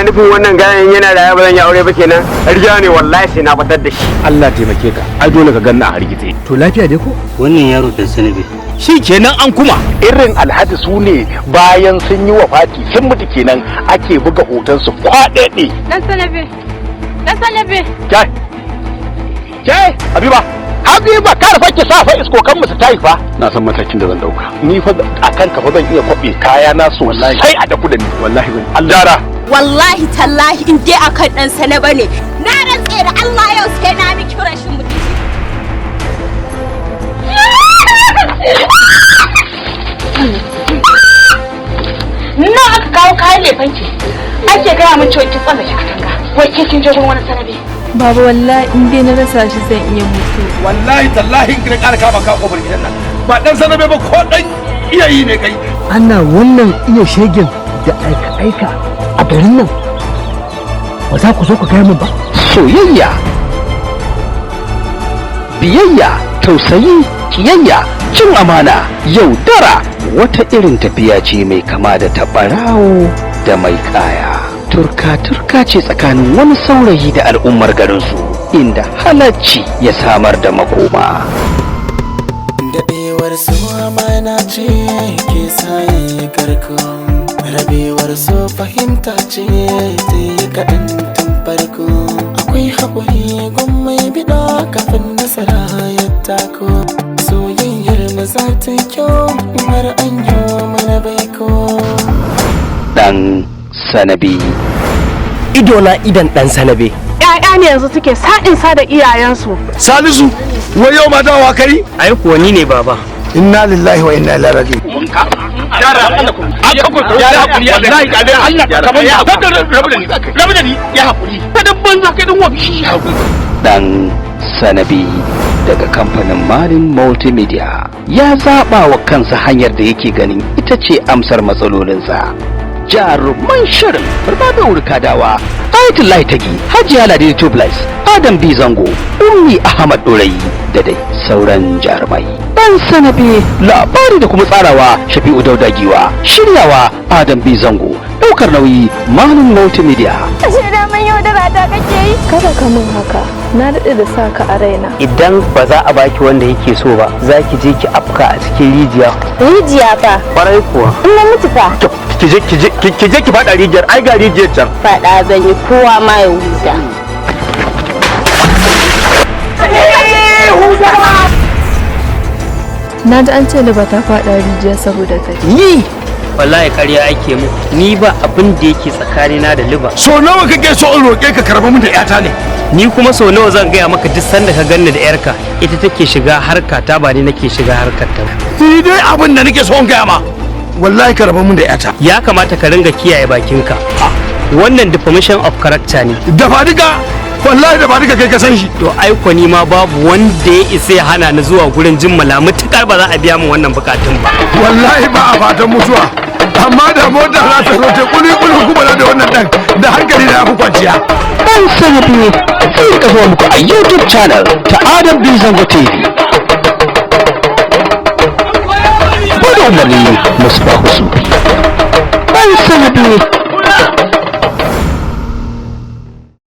kana nufin wannan gayan yana da ba zan yi aure ba kenan? Riya ne wallahi sai na batar da shi. Allah taimake ka, ai dole ka ganna a hargitse. To lafiya dai ko? Wannan yaro da sanabe. Shi kenan an kuma. Irin Alhaji su ne bayan sun yi wafati sun mutu kenan ake buga hoton su kwaɗaɗe. Dan sanabe. Dan sanabe. Kai, Habiba, kar fa ki sa fa iskokan mu su tayi fa. Na san matakin da zan dauka. Ni fa akan ka fa zan iya kwabe kaya na sosai a daku da ni. Wallahi ban. Aljara. Wallahi tallahi in dai akan dan sanaba ne. Na rantse da Allah yau sai na miki rashin mutunci. Na aka kawo kayan lefanki. Ake gaya min cewa ki tsalla ki katanga. Wai ke kin je gurin wani sanabe. Baba wallahi in dai na rasa shi zan iya mutu. Wallahi tallahi in ƙara kama ka kofar gidan nan. Ba dan sanabe ba ko dan iyayi ne kai. Ana wannan iya shegen da aika a garin nan. Ba za ku zo ku kai min ba. Soyayya, biyayya, tausayi, kiyayya, cin amana, yaudara wata irin tafiya ce mai kama da tabarawo da mai kaya. Turka-turka ce tsakanin wani saurayi da al'ummar garinsu inda halacci ya samar da makoma. Daɗewar su amana ce ke saye karko, rabewar su fahimta ce ta yi kaɗan tun farko. Akwai haƙuri gun mai biɗa kafin nasara ya tako, soyayyar mu za ta yi kyau har an yi mana baiko. Dan Sanabi. Idona idan dan Sanabe. ‘Ya'ya ne yanzu suke sa'insa da iyayensu. Salisu, wai yau ma dawa kai? Ai kuwa ni ne baba. Inna lillahi wa inna ilaihi raji'un. Dan Sanabi daga kamfanin Marin Multimedia ya zaɓa wa kansa hanyar da yake ganin ita ce amsar matsalolinsa. Jaruman shirin Farfado Wurkadawa, Ayatullahi Tagi, Hajiya Ladidi Tublais, Adam B Zango, Ummi Ahmad Dorayi da dai sauran jarumai. Dan Sanabi labari da kuma tsarawa Shafi'u Dauda Giwa, shiryawa Adam B Zango, daukar nauyi Manin Multimedia. Ashe da man yaudara ta kake yi? Kada ka min haka. Na daɗe da sa ka a raina. Idan ba za a baki wanda yake so ba, za ki je ki afka a cikin rijiya. Rijiya fa. Kwarai kuwa. In na mutu fa. Ki je ki faɗa rijiyar, ai ga rijiyar can. Faɗa zan yi kowa ma ya huta. Na ji an ce da ba ta faɗa rijiya saboda kai. Ni wallahi ƙarya ake mu. Ni ba abin da yake tsakanina da liba. So nawa kake so in roƙe ka karba mun da ƴata ne? Ni kuma sau nawa zan gaya maka duk sanda ka ganni da yarka ita take shiga harka ta ba ni nake shiga harkar ta. Ni dai abin da nake so in gaya ma. Wallahi ka raba mun da ƴata. Ya kamata ka ringa kiyaye bakinka. Wannan defamation of character ne. Dafa duka wallahi da ba duka kai ka san shi. To aiko ni ma babu wanda ya isa ya hana ni zuwa gurin jimmala mutukar ba za a biya min wannan bukatun ba. Wallahi ba a fatan mutuwa. Amma da mota za ta zo ta kuli kuma da wannan dan da hankali da yafi kwanciya. Dan Sanabi zai ka zo muku a YouTube channel ta Adam B Zango TV. Bada umarni Musbahu Sufi. Dan Sanabi